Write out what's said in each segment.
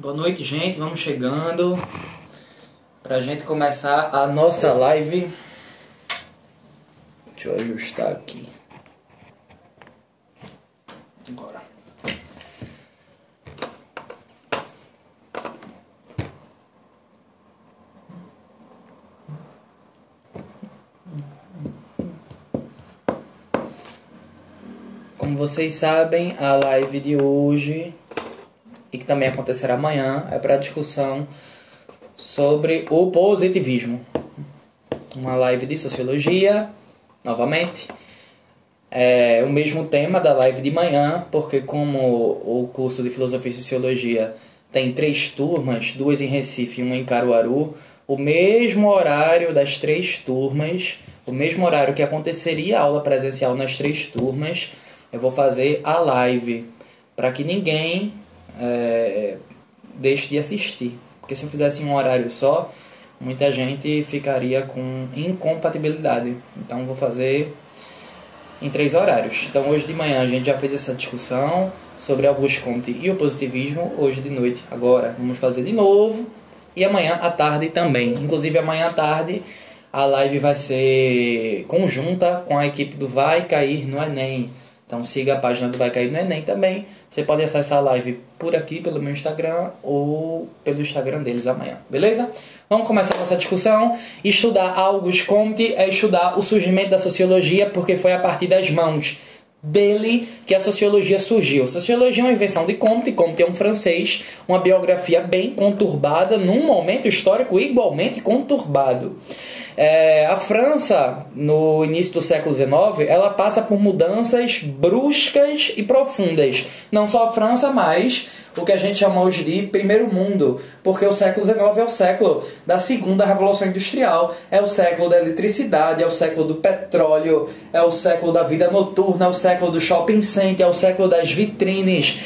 Boa noite, gente. Vamos chegando pra gente começar a nossa live. Deixa eu ajustar aqui. Agora. Como vocês sabem, a live de hoje, e que também acontecerá amanhã, é para discussão sobre o positivismo. Uma live de sociologia, novamente. É o mesmo tema da live de manhã, porque como o curso de Filosofia e Sociologia tem 3 turmas, 2 em Recife e 1 em Caruaru, o mesmo horário das 3 turmas, o mesmo horário que aconteceria a aula presencial nas 3 turmas, eu vou fazer a live, para que ninguém deixe de assistir. Porque se eu fizesse um horário só, muita gente ficaria com incompatibilidade. Então vou fazer em 3 horários. Então hoje de manhã a gente já fez essa discussão sobre Auguste Comte e o positivismo. Hoje de noite, agora, vamos fazer de novo. E amanhã à tarde também. Inclusive amanhã à tarde a live vai ser conjunta com a equipe do Vai Cair no Enem. Então siga a página do Vai Cair no Enem também. Você pode acessar a live por aqui, pelo meu Instagram, ou pelo Instagram deles amanhã. Beleza? Vamos começar a nossa discussão. Estudar Auguste Comte é estudar o surgimento da sociologia, porque foi a partir das mãos dele que a sociologia surgiu. Sociologia é uma invenção de Comte. Comte é um francês, uma biografia bem conturbada, num momento histórico igualmente conturbado. A França, no início do século XIX, ela passa por mudanças bruscas e profundas. Não só a França, mas o que a gente chama hoje de primeiro mundo, porque o século XIX é o século da segunda revolução industrial, é o século da eletricidade, é o século do petróleo, é o século da vida noturna, é o século do shopping center, é o século das vitrines.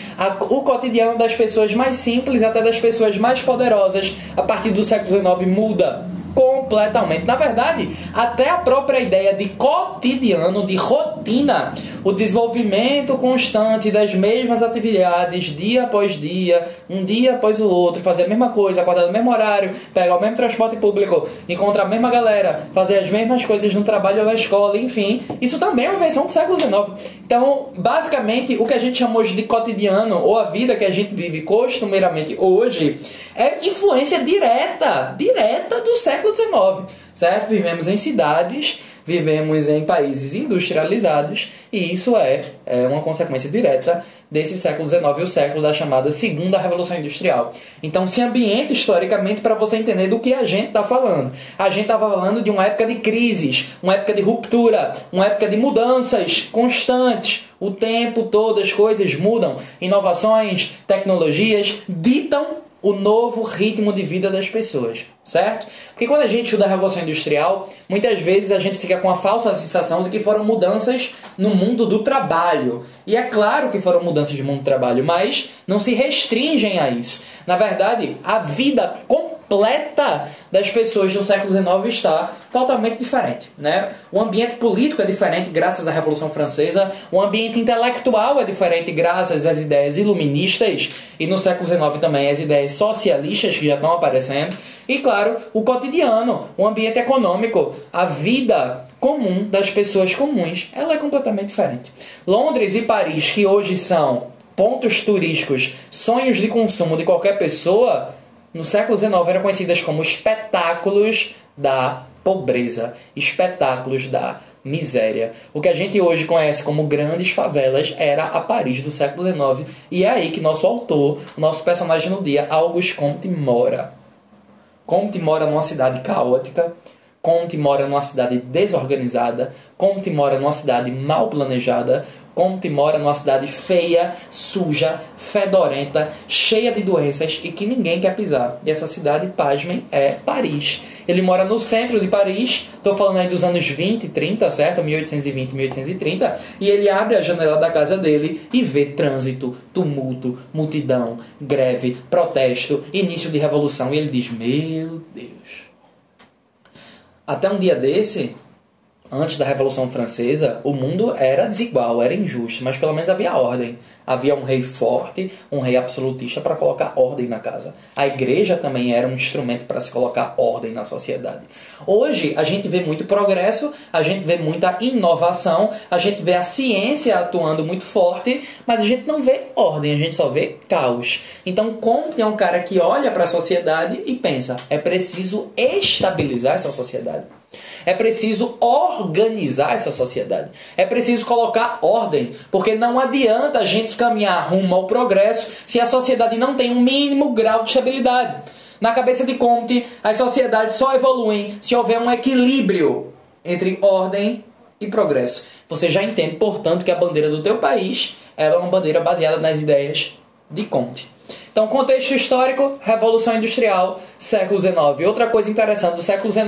O cotidiano das pessoas mais simples, até das pessoas mais poderosas, a partir do século XIX muda completamente. Na verdade, até a própria ideia de cotidiano, de rotina, o desenvolvimento constante das mesmas atividades, dia após dia, um dia após o outro, fazer a mesma coisa, acordar no mesmo horário, pegar o mesmo transporte público, encontrar a mesma galera, fazer as mesmas coisas no trabalho ou na escola, enfim, isso também é uma invenção do século XIX. Então, basicamente, o que a gente chama hoje de cotidiano, ou a vida que a gente vive costumeiramente hoje, é influência direta do século XIX, certo? Vivemos em cidades, vivemos em países industrializados, e isso é uma consequência direta desse século XIX, o século da chamada Segunda Revolução Industrial. Então se ambienta historicamente para você entender do que a gente está falando. A gente estava falando de uma época de crises, uma época de ruptura, uma época de mudanças constantes. O tempo todo as coisas mudam, inovações, tecnologias ditam o novo ritmo de vida das pessoas, certo? Porque quando a gente estuda a Revolução Industrial, muitas vezes a gente fica com a falsa sensação de que foram mudanças no mundo do trabalho. E é claro que foram mudanças no mundo do trabalho, mas não se restringem a isso. Na verdade, a vida completa das pessoas do século XIX está totalmente diferente, né? O ambiente político é diferente graças à Revolução Francesa, o ambiente intelectual é diferente graças às ideias iluministas, e no século XIX também as ideias socialistas que já estão aparecendo, e claro, o cotidiano, o ambiente econômico, a vida comum das pessoas comuns, ela é completamente diferente. Londres e Paris, que hoje são pontos turísticos, sonhos de consumo de qualquer pessoa, no século XIX eram conhecidas como espetáculos da pobreza, espetáculos da miséria. O que a gente hoje conhece como grandes favelas era a Paris do século XIX, e é aí que nosso autor, o nosso personagem no dia, Auguste Comte, mora. Comte mora numa cidade caótica, Comte mora numa cidade desorganizada, Comte mora numa cidade mal planejada, Comte mora numa cidade feia, suja, fedorenta, cheia de doenças e que ninguém quer pisar. E essa cidade, pasmem, é Paris. Ele mora no centro de Paris, estou falando aí dos anos 20 e 30, certo? 1820 e 1830, e ele abre a janela da casa dele e vê trânsito, tumulto, multidão, greve, protesto, início de revolução, e ele diz, meu Deus. Até um dia desse, Antes da Revolução Francesa, o mundo era desigual, era injusto, mas pelo menos havia ordem. Havia um rei forte, um rei absolutista para colocar ordem na casa. A igreja também era um instrumento para se colocar ordem na sociedade. Hoje, a gente vê muito progresso, a gente vê muita inovação, a gente vê a ciência atuando muito forte, mas a gente não vê ordem, a gente só vê caos. Então, Comte é um cara que olha para a sociedade e pensa, é preciso estabilizar essa sociedade. É preciso organizar essa sociedade. É preciso colocar ordem, porque não adianta a gente caminhar rumo ao progresso se a sociedade não tem um mínimo grau de estabilidade. Na cabeça de Comte, as sociedades só evoluem se houver um equilíbrio entre ordem e progresso. Você já entende, portanto, que a bandeira do teu país é uma bandeira baseada nas ideias de Comte. Então, contexto histórico, Revolução Industrial, século XIX. Outra coisa interessante do século XIX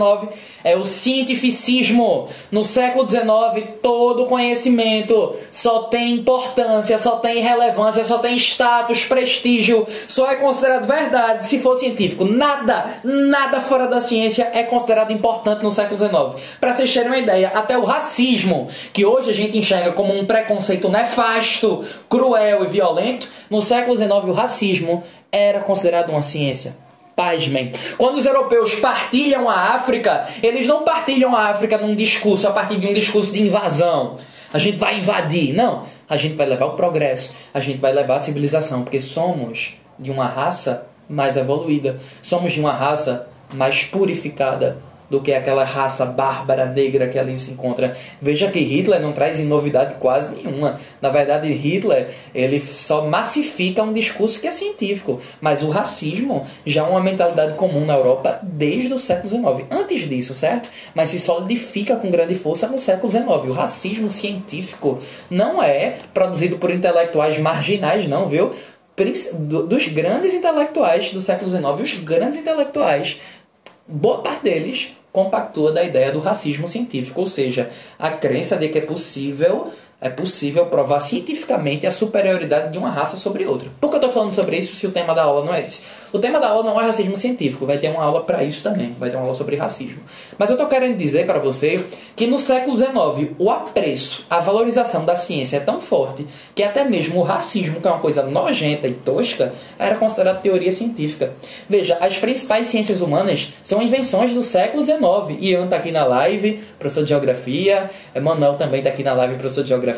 é o cientificismo. No século XIX, todo conhecimento só tem importância, só tem relevância, só tem status, prestígio, só é considerado verdade se for científico. Nada fora da ciência é considerado importante no século XIX. Para vocês terem uma ideia, até o racismo, que hoje a gente enxerga como um preconceito nefasto, cruel e violento, no século XIX o racismo era considerado uma ciência. Pasmem. Quando os europeus partilham a África, eles não partilham a África num discurso, a partir de um discurso de invasão. A gente vai invadir. Não. A gente vai levar o progresso. A gente vai levar a civilização. Porque somos de uma raça mais evoluída. Somos de uma raça mais purificada do que aquela raça bárbara negra que ali se encontra. Veja que Hitler não traz novidade quase nenhuma. Na verdade, Hitler ele só massifica um discurso que é científico. Mas o racismo já é uma mentalidade comum na Europa desde o século XIX. Antes disso, certo? Mas se solidifica com grande força no século XIX. O racismo científico não é produzido por intelectuais marginais, não, viu? Dos grandes intelectuais do século XIX, os grandes intelectuais, boa parte deles compactua da ideia do racismo científico, ou seja, a crença de que é possível provar cientificamente a superioridade de uma raça sobre outra. Por que eu estou falando sobre isso se o tema da aula não é esse? O tema da aula não é racismo científico, vai ter uma aula para isso também, vai ter uma aula sobre racismo. Mas eu estou querendo dizer para você que no século XIX o apreço, a valorização da ciência é tão forte que até mesmo o racismo, que é uma coisa nojenta e tosca, era considerado teoria científica. Veja, as principais ciências humanas são invenções do século XIX. Ian está aqui na live, professor de geografia, Manuel também está aqui na live, professor de geografia,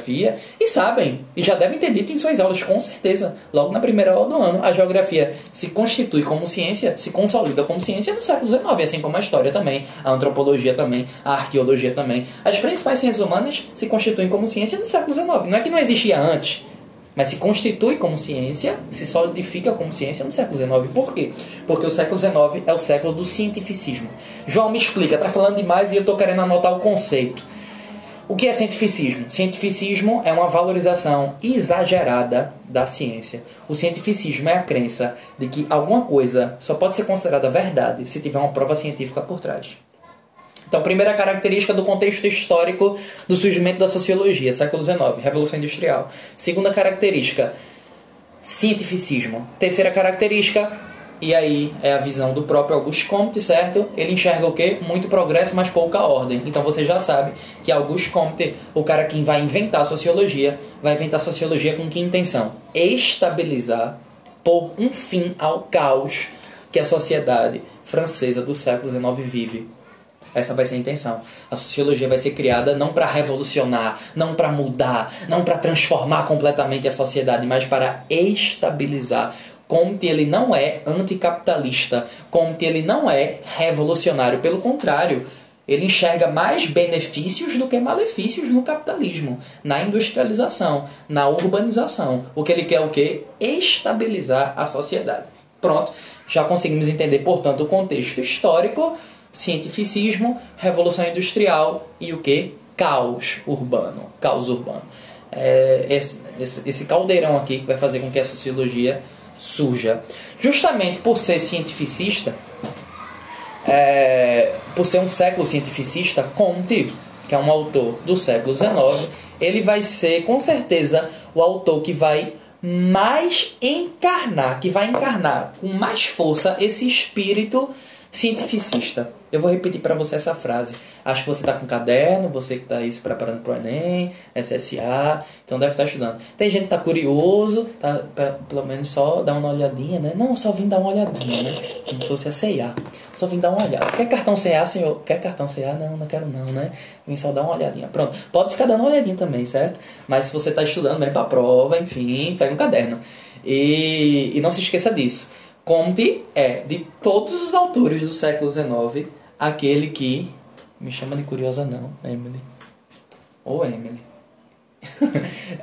e sabem, e já devem ter dito em suas aulas, com certeza, logo na primeira aula do ano, a geografia se constitui como ciência, se consolida como ciência no século XIX, assim como a história também, a antropologia também, a arqueologia também. As principais ciências humanas se constituem como ciência no século XIX. Não é que não existia antes, mas se constitui como ciência, se solidifica como ciência no século XIX. Por quê? Porque o século XIX é o século do cientificismo. João, me explica, está falando demais e eu estou querendo anotar o conceito. O que é cientificismo? Cientificismo é uma valorização exagerada da ciência. O cientificismo é a crença de que alguma coisa só pode ser considerada verdade se tiver uma prova científica por trás. Então, primeira característica do contexto histórico do surgimento da sociologia, século XIX, Revolução Industrial. Segunda característica, cientificismo. Terceira característica, e aí é a visão do próprio Auguste Comte, certo? Ele enxerga o quê? Muito progresso, mas pouca ordem. Então você já sabe que Auguste Comte, o cara que vai inventar a sociologia, vai inventar a sociologia com que intenção? Estabilizar, pôr um fim ao caos que a sociedade francesa do século XIX vive. Essa vai ser a intenção. A sociologia vai ser criada não para revolucionar, não para mudar, não para transformar completamente a sociedade, mas para estabilizar. Comte ele não é anticapitalista, Comte ele não é revolucionário, pelo contrário, ele enxerga mais benefícios do que malefícios no capitalismo, na industrialização, na urbanização. O que ele quer é o quê? Estabilizar a sociedade. Pronto, já conseguimos entender, portanto, o contexto histórico, cientificismo, revolução industrial e o quê? Caos urbano. Caos urbano. Esse caldeirão aqui que vai fazer com que a sociologia surja. Justamente por ser cientificista, por ser um século cientificista, Comte, que é um autor do século XIX, ele vai ser, com certeza, o autor que vai mais encarnar, com mais força esse espírito Cientificista. Eu vou repetir para você essa frase. Acho que você está com caderno, você que está aí se preparando para o Enem, SSA, então deve estar estudando. Tem gente que está curioso, tá, pelo menos só dar uma olhadinha, né? Não, só vim dar uma olhadinha, né? Como se fosse a CA. Só vim dar uma olhada. Quer cartão CA, senhor? Quer cartão CA? Não, não quero não, né? Vim só dar uma olhadinha. Pronto. Pode ficar dando uma olhadinha também, certo? Mas se você está estudando bem para a prova, enfim, pega um caderno. E não se esqueça disso. Comte é, de todos os autores do século XIX, aquele que... Me chama de curiosa não, Emily. Ou Emily.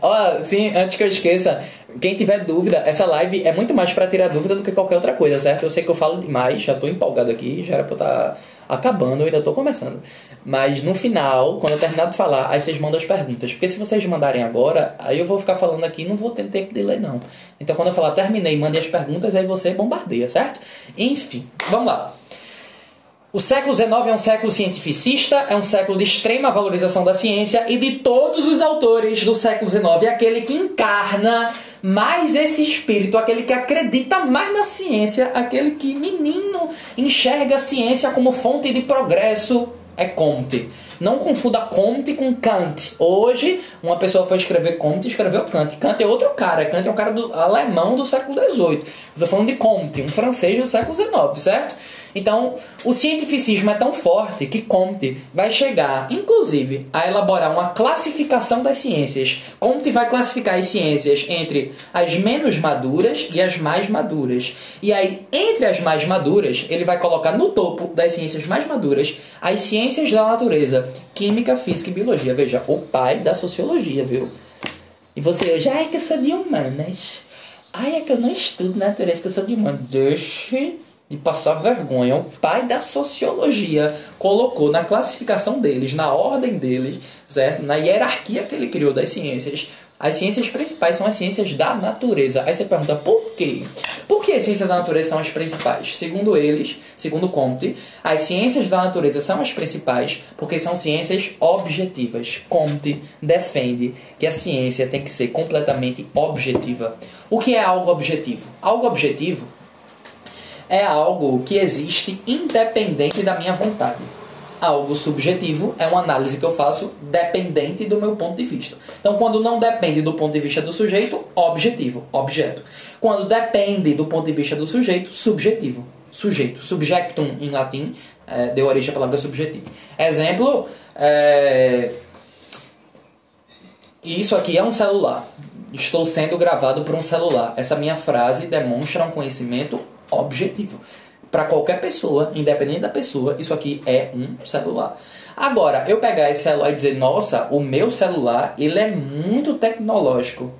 Ó, sim, antes que eu esqueça, quem tiver dúvida, essa live é muito mais para tirar dúvida do que qualquer outra coisa, certo? Eu sei que eu falo demais, já tô empolgado aqui, já era pra eu estar acabando, eu ainda tô começando. Mas no final, quando eu terminar de falar, aí vocês mandam as perguntas. Porque se vocês mandarem agora, aí eu vou ficar falando aqui e não vou ter tempo de ler, não. Então quando eu falar terminei, mande as perguntas, aí você bombardeia, certo? Enfim, vamos lá. O século XIX é um século cientificista, é um século de extrema valorização da ciência, e de todos os autores do século XIX, é aquele que encarna mais esse espírito, aquele que acredita mais na ciência, aquele que, menino, enxerga a ciência como fonte de progresso, é Comte. Não confunda Comte com Kant. Hoje, uma pessoa foi escrever Comte e escreveu Kant. Kant é outro cara. Kant é um cara alemão do século XVIII. Estou falando de Comte, um francês do século XIX, certo? Então, o cientificismo é tão forte que Comte vai chegar, inclusive, a elaborar uma classificação das ciências. Comte vai classificar as ciências entre as menos maduras e as mais maduras. E aí, entre as mais maduras, ele vai colocar no topo das ciências mais maduras as ciências da natureza, química, física e biologia. Veja, o pai da sociologia, viu? E você hoje, ai, que eu sou de humanas. Ai, é que eu não estudo natureza, que eu sou de humanas. Deixe de passar vergonha. O pai da sociologia colocou na classificação deles, na ordem deles, certo? Na hierarquia que ele criou das ciências, as ciências principais são as ciências da natureza. Aí você pergunta, por quê? Por que as ciências da natureza são as principais? Segundo eles, segundo Comte, as ciências da natureza são as principais porque são ciências objetivas. Comte defende que a ciência tem que ser completamente objetiva. O que é algo objetivo? Algo objetivo é algo que existe independente da minha vontade. Algo subjetivo é uma análise que eu faço dependente do meu ponto de vista. Então, quando não depende do ponto de vista do sujeito, objetivo, objeto. Quando depende do ponto de vista do sujeito, subjetivo, sujeito. Subjectum, em latim, deu origem à palavra subjetivo. Exemplo, isso aqui é um celular. Estou sendo gravado por um celular. Essa minha frase demonstra um conhecimento objetivo. Para qualquer pessoa, independente da pessoa, isso aqui é um celular. Agora, eu pegar esse celular e dizer, nossa, o meu celular, ele é muito tecnológico.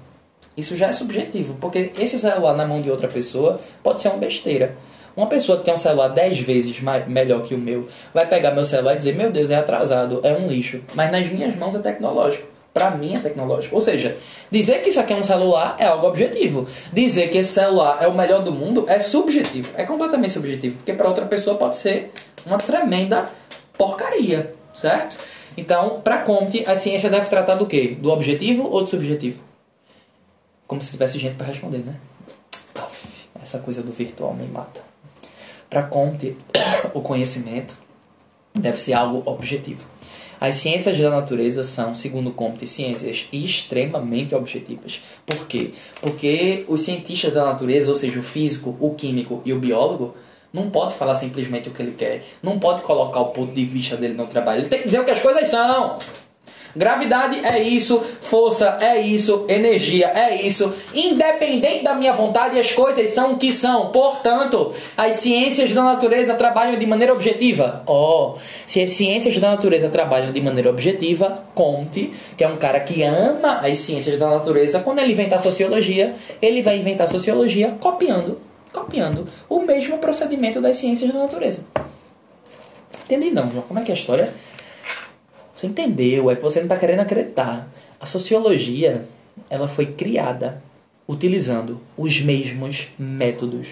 Isso já é subjetivo, porque esse celular na mão de outra pessoa pode ser uma besteira. Uma pessoa que tem um celular 10 vezes melhor que o meu, vai pegar meu celular e dizer, meu Deus, é atrasado, é um lixo. Mas nas minhas mãos é tecnológico. Para mim é tecnológico. Ou seja, dizer que isso aqui é um celular é algo objetivo. Dizer que esse celular é o melhor do mundo é subjetivo. É completamente subjetivo. Porque para outra pessoa pode ser uma tremenda porcaria. Certo? Então, para Comte, a ciência deve tratar do quê? Do objetivo ou do subjetivo? Como se tivesse gente para responder, né? Essa coisa do virtual me mata. Para Comte, o conhecimento deve ser algo objetivo. As ciências da natureza são, segundo Comte, ciências extremamente objetivas. Por quê? Porque os cientistas da natureza, ou seja, o físico, o químico e o biólogo, não pode falar simplesmente o que ele quer. Não pode colocar o ponto de vista dele no trabalho. Ele tem que dizer o que as coisas são. Gravidade é isso, força é isso, energia é isso. Independente da minha vontade, as coisas são o que são. Portanto, as ciências da natureza trabalham de maneira objetiva. Se as ciências da natureza trabalham de maneira objetiva, Comte, que é um cara que ama as ciências da natureza, quando ele inventar sociologia, ele vai inventar sociologia copiando o mesmo procedimento das ciências da natureza. Entendi não, João? Como é que é a história? Você entendeu, é que você não está querendo acreditar. A sociologia, ela foi criada utilizando os mesmos métodos,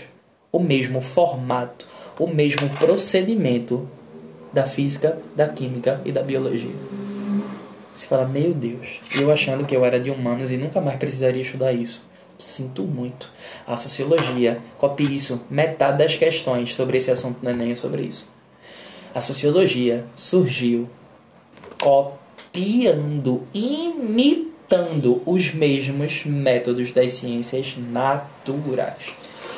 o mesmo formato, o mesmo procedimento da física, da química e da biologia. Você fala, meu Deus, eu achando que eu era de humanas e nunca mais precisaria estudar isso. Sinto muito. A sociologia, copie isso, metade das questões sobre esse assunto no Enem é sobre isso. A sociologia surgiu copiando, imitando os mesmos métodos das ciências naturais.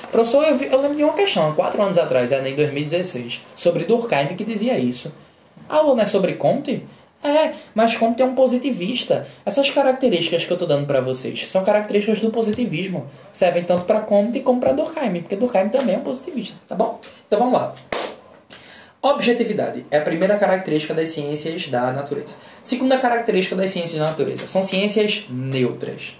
Professor, eu lembro de uma questão, há 4 anos atrás, em 2016, sobre Durkheim, que dizia isso. A aula não é sobre Comte? Mas Comte é um positivista. Essas características que eu estou dando para vocês são características do positivismo. Servem tanto para Comte como para Durkheim, porque Durkheim também é um positivista, tá bom? Então vamos lá. Objetividade é a primeira característica das ciências da natureza. Segunda característica das ciências da natureza são ciências neutras.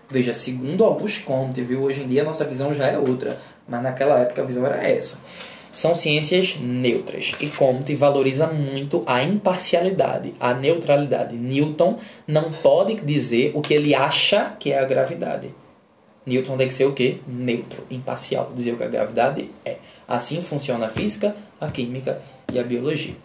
Veja, segundo Auguste Comte, viu? Hoje em dia a nossa visão já é outra, mas naquela época a visão era essa. São ciências neutras. E Comte valoriza muito a imparcialidade, a neutralidade. Newton não pode dizer o que ele acha que é a gravidade. Newton tem que ser o quê? Neutro, imparcial. Dizer o que a gravidade é. Assim funciona a física, a química e a biologia.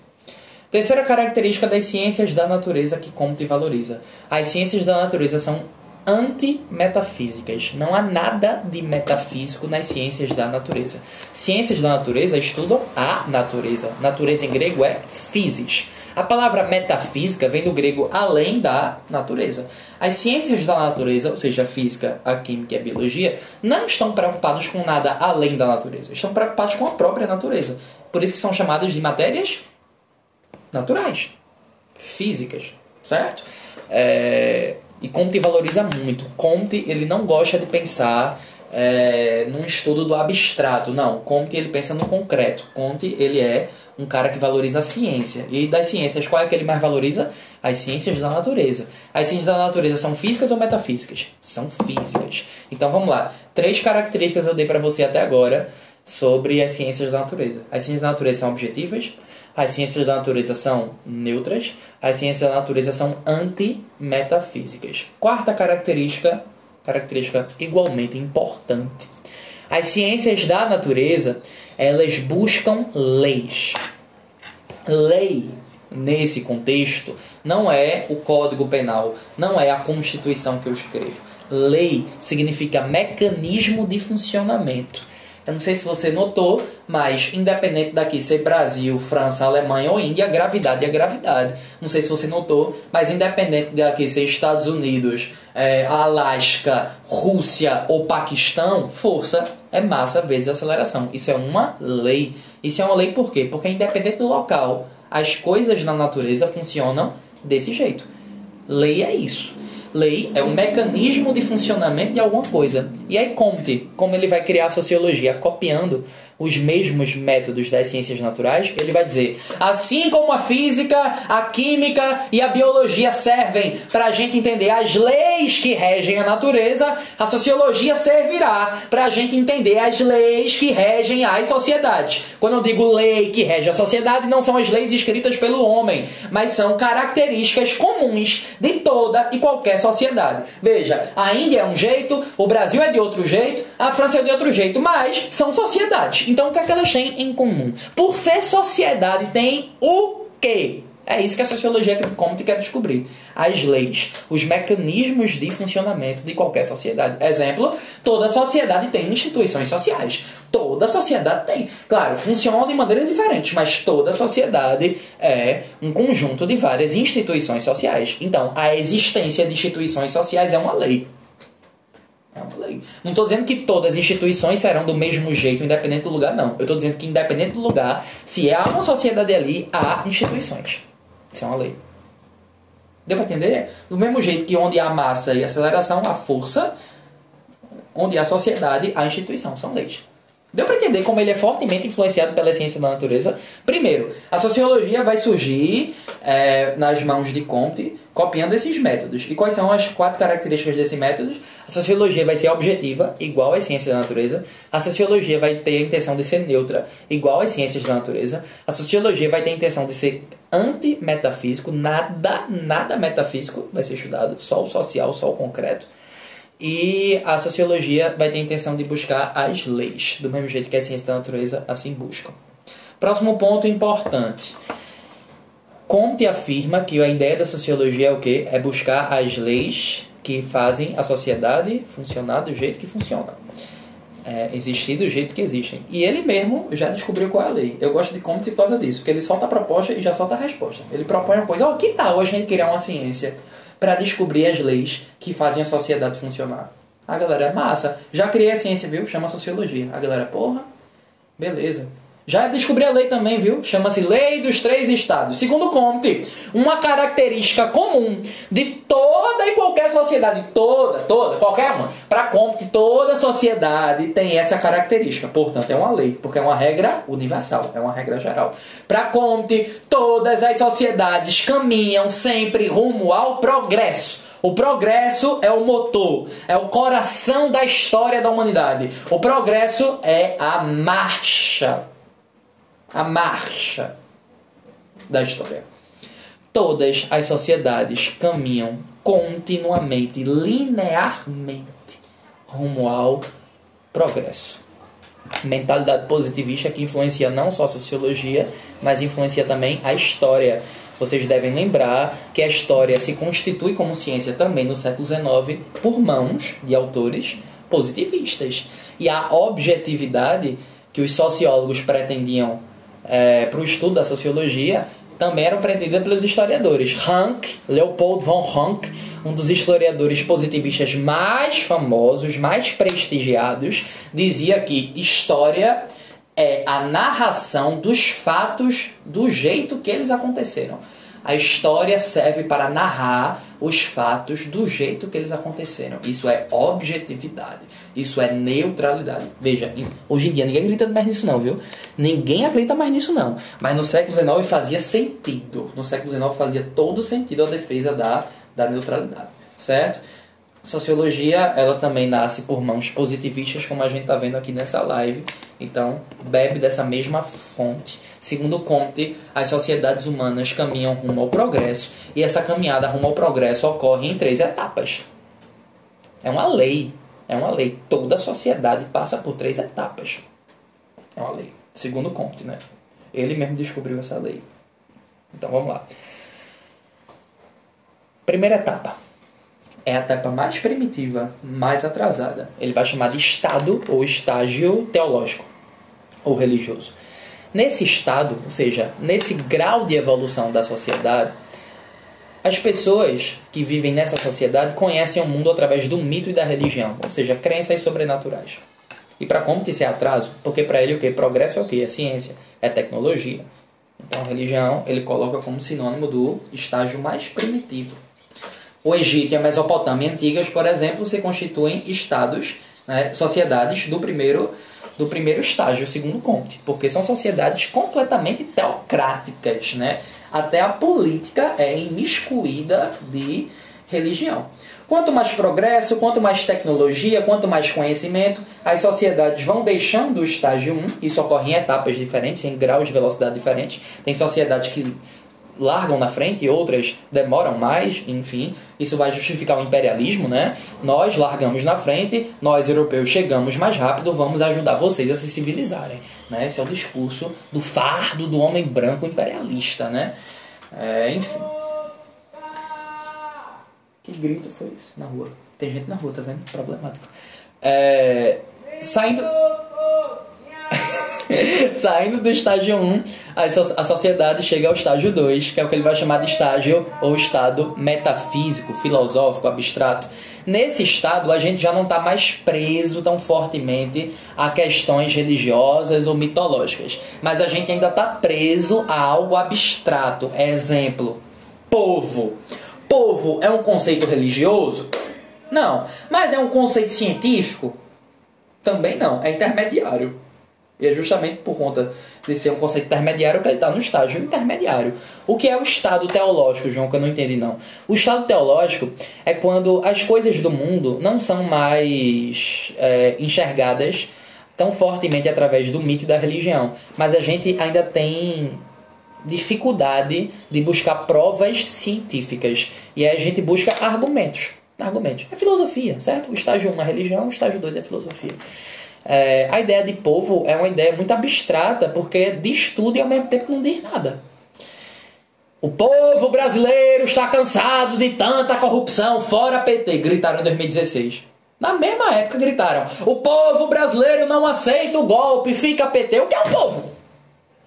Terceira característica das ciências da natureza que Comte valoriza. As ciências da natureza são antimetafísicas. Não há nada de metafísico nas ciências da natureza. Ciências da natureza estudam a natureza. Natureza em grego é physis. A palavra metafísica vem do grego além da natureza. As ciências da natureza, ou seja, a física, a química e a biologia, não estão preocupados com nada além da natureza. Estão preocupados com a própria natureza. Por isso que são chamadas de matérias naturais, físicas, certo? E Comte valoriza muito. Comte, ele não gosta de pensar num estudo do abstrato. Não, Comte, ele pensa no concreto. Comte, ele é um cara que valoriza a ciência. E das ciências, qual é que ele mais valoriza? As ciências da natureza. As ciências da natureza são físicas ou metafísicas? São físicas. Então, vamos lá. 3 características eu dei para você até agora sobre as ciências da natureza. As ciências da natureza são objetivas. As ciências da natureza são neutras. As ciências da natureza são antimetafísicas. Quarta característica igualmente importante. As ciências da natureza, elas buscam leis. Lei, nesse contexto, não é o Código Penal, não é a Constituição que eu escrevo. Lei significa mecanismo de funcionamento. Eu não sei se você notou, mas independente daqui ser Brasil, França, Alemanha ou Índia, gravidade é gravidade. Não sei se você notou, mas independente daqui ser Estados Unidos, Alasca, Rússia ou Paquistão, força é massa vezes aceleração. Isso é uma lei. Isso é uma lei por quê? Porque independente do local, as coisas na natureza funcionam desse jeito. Lei é isso. Lei é um mecanismo de funcionamento de alguma coisa. E aí Comte, como ele vai criar a sociologia copiando os mesmos métodos das ciências naturais, ele vai dizer, assim como a física, a química e a biologia servem para a gente entender as leis que regem a natureza, a sociologia servirá para a gente entender as leis que regem as sociedades. Quando eu digo lei que rege a sociedade, não são as leis escritas pelo homem, mas são características comuns de toda e qualquer sociedade. Veja, a Índia é um jeito, o Brasil é de outro jeito, a França é de outro jeito, mas são sociedades. Então, o que é que elas têm em comum? Por ser sociedade, tem o quê? É isso que a sociologia Comte quer descobrir. As leis, os mecanismos de funcionamento de qualquer sociedade. Exemplo, toda sociedade tem instituições sociais. Toda sociedade tem. Claro, funcionam de maneiras diferentes, mas toda sociedade é um conjunto de várias instituições sociais. Então, a existência de instituições sociais é uma lei. É uma lei. Não estou dizendo que todas as instituições serão do mesmo jeito, independente do lugar, não. Eu estou dizendo que, independente do lugar, se há uma sociedade ali, há instituições. Isso é uma lei. Deu para entender? Do mesmo jeito que onde há massa e aceleração, há força, onde há sociedade, há instituição. São leis. Deu para entender como ele é fortemente influenciado pela ciência da natureza? Primeiro, a sociologia vai surgir nas mãos de Comte, copiando esses métodos. E quais são as 4 características desse método? A sociologia vai ser objetiva, igual às ciências da natureza. A sociologia vai ter a intenção de ser neutra, igual às ciências da natureza. A sociologia vai ter a intenção de ser antimetafísico, nada metafísico vai ser estudado, só o social, só o concreto. E a sociologia vai ter a intenção de buscar as leis, do mesmo jeito que a ciência da natureza assim buscam. Próximo ponto importante. Comte afirma que a ideia da sociologia é o quê? É buscar as leis que fazem a sociedade funcionar do jeito que funciona. Existir do jeito que existem. E ele mesmo já descobriu qual é a lei. Eu gosto de Comte por causa disso, porque ele solta a proposta e já solta a resposta. Ele propõe uma coisa, que tal a gente criar uma ciência para descobrir as leis que fazem a sociedade funcionar? A galera, massa, já criei a ciência, viu? Chama sociologia. A galera, porra, beleza. Já descobri a lei também, viu? Chama-se Lei dos Três Estados. Segundo Comte, uma característica comum de toda e qualquer sociedade, qualquer uma. Para Comte, toda sociedade tem essa característica. Portanto, é uma lei, porque é uma regra universal, é uma regra geral. Para Comte, todas as sociedades caminham sempre rumo ao progresso. O progresso é o motor, é o coração da história da humanidade. O progresso é a marcha da história. Todas as sociedades caminham continuamente, linearmente, rumo ao progresso. Mentalidade positivista que influencia não só a sociologia, mas influencia também a história. Vocês devem lembrar que a história se constitui como ciência também no século XIX por mãos de autores positivistas. E a objetividade que os sociólogos pretendiam para o estudo da sociologia também eram pretendidas pelos historiadores. Leopold von Ranke, um dos historiadores positivistas mais famosos, mais prestigiados, dizia que história é a narração dos fatos do jeito que eles aconteceram. A história serve para narrar os fatos do jeito que eles aconteceram. Isso é objetividade. Isso é neutralidade. Veja, hoje em dia ninguém acredita mais nisso não, viu? Ninguém acredita mais nisso não. Mas no século XIX fazia sentido. No século XIX fazia todo sentido a defesa da neutralidade. Certo? Sociologia, ela também nasce por mãos positivistas, como a gente está vendo aqui nessa live. Então, bebe dessa mesma fonte. Segundo Comte, as sociedades humanas caminham rumo ao progresso. E essa caminhada rumo ao progresso ocorre em 3 etapas. É uma lei. É uma lei. Toda sociedade passa por 3 etapas. É uma lei. Segundo Comte, né? Ele mesmo descobriu essa lei. Então, vamos lá. Primeira etapa. É a etapa mais primitiva, mais atrasada. Ele vai chamar de estado ou estágio teológico ou religioso. Nesse estado, ou seja, nesse grau de evolução da sociedade, as pessoas que vivem nessa sociedade conhecem o mundo através do mito e da religião, ou seja, crenças sobrenaturais. E para Comte isso é atraso, porque para ele o quê? Progresso é o quê? É ciência, é tecnologia. Então a religião ele coloca como sinônimo do estágio mais primitivo. O Egito e a Mesopotâmia antigas, por exemplo, se constituem estados, né, sociedades do primeiro estágio, segundo Comte, porque são sociedades completamente teocráticas, né? Até a política é imiscuída de religião. Quanto mais progresso, quanto mais tecnologia, quanto mais conhecimento, as sociedades vão deixando o estágio 1, isso ocorre em etapas diferentes, em graus de velocidade diferentes. Tem sociedades que largam na frente e outras demoram mais, enfim, isso vai justificar o imperialismo, né? Nós largamos na frente, nós europeus chegamos mais rápido, vamos ajudar vocês a se civilizarem, né? Esse é o discurso do fardo do homem branco imperialista, né? Enfim. Que grito foi isso? Na rua. Tem gente na rua, tá vendo? Problemático. Saindo do estágio 1, a sociedade chega ao estágio 2, que é o que ele vai chamar de estágio ou estado metafísico, filosófico, abstrato. Nesse estado, a gente já não está mais preso tão fortemente a questões religiosas ou mitológicas, mas a gente ainda está preso a algo abstrato. Exemplo, povo. Povo é um conceito religioso? Não. Mas é um conceito científico? Também não. É intermediário. E é justamente por conta de ser um conceito intermediário que ele está no estágio intermediário. O que é o estado teológico, João, que eu não entendi não? O estado teológico é quando as coisas do mundo não são mais enxergadas tão fortemente através do mito e da religião. Mas a gente ainda tem dificuldade de buscar provas científicas. E aí a gente busca argumentos. É filosofia, certo? O estágio 1 é religião, o estágio 2 é filosofia. A ideia de povo é uma ideia muito abstrata, porque diz tudo e ao mesmo tempo não diz nada. O povo brasileiro está cansado de tanta corrupção, fora PT, gritaram em 2016. Na mesma época gritaram, o povo brasileiro não aceita o golpe, fica PT. O que é o povo?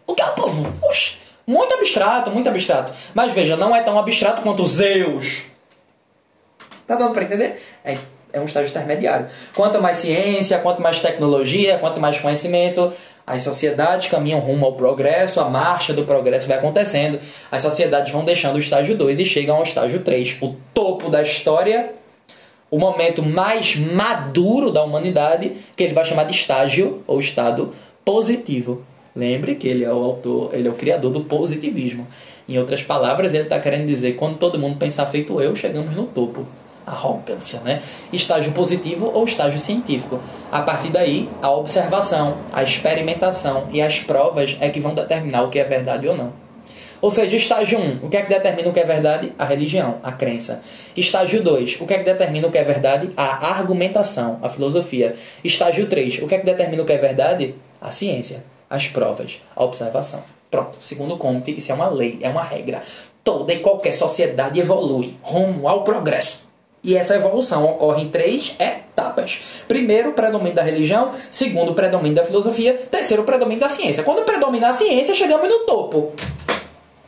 O que é o povo? Oxi, muito abstrato, muito abstrato. Mas veja, não é tão abstrato quanto Zeus. Tá dando para entender? É um estágio intermediário. Quanto mais ciência, quanto mais tecnologia, quanto mais conhecimento, as sociedades caminham rumo ao progresso, a marcha do progresso vai acontecendo, as sociedades vão deixando o estágio 2 e chegam ao estágio 3, o topo da história, o momento mais maduro da humanidade, que ele vai chamar de estágio ou estado positivo. Lembre que ele é o autor, ele é o criador do positivismo. Em outras palavras, ele está querendo dizer, quando todo mundo pensar feito eu, chegamos no topo. Arrogância, né? Estágio positivo ou estágio científico. A partir daí, a observação, a experimentação e as provas é que vão determinar o que é verdade ou não. Ou seja, estágio 1, o que é que determina o que é verdade? A religião, a crença. Estágio 2, o que é que determina o que é verdade? A argumentação, a filosofia. Estágio 3, o que é que determina o que é verdade? A ciência, as provas, a observação. Pronto, segundo Comte, isso é uma lei, é uma regra. Toda e qualquer sociedade evolui rumo ao progresso. E essa evolução ocorre em 3 etapas. Primeiro, o predomínio da religião. Segundo, o predomínio da filosofia. Terceiro, o predomínio da ciência. Quando predomina a ciência, chegamos no topo.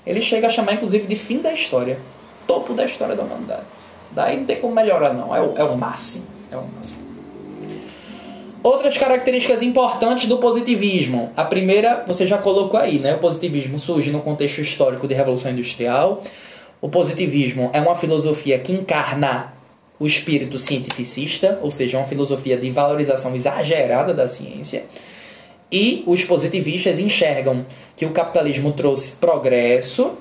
Ele chega a chamar, inclusive, de fim da história. Topo da história da humanidade. Daí não tem como melhorar, não. É o máximo. É o máximo. Outras características importantes do positivismo. A primeira, você já colocou aí, né? O positivismo surge no contexto histórico de Revolução Industrial. O positivismo é uma filosofia que encarna o espírito cientificista, ou seja, uma filosofia de valorização exagerada da ciência. E os positivistas enxergam que o capitalismo trouxe progresso,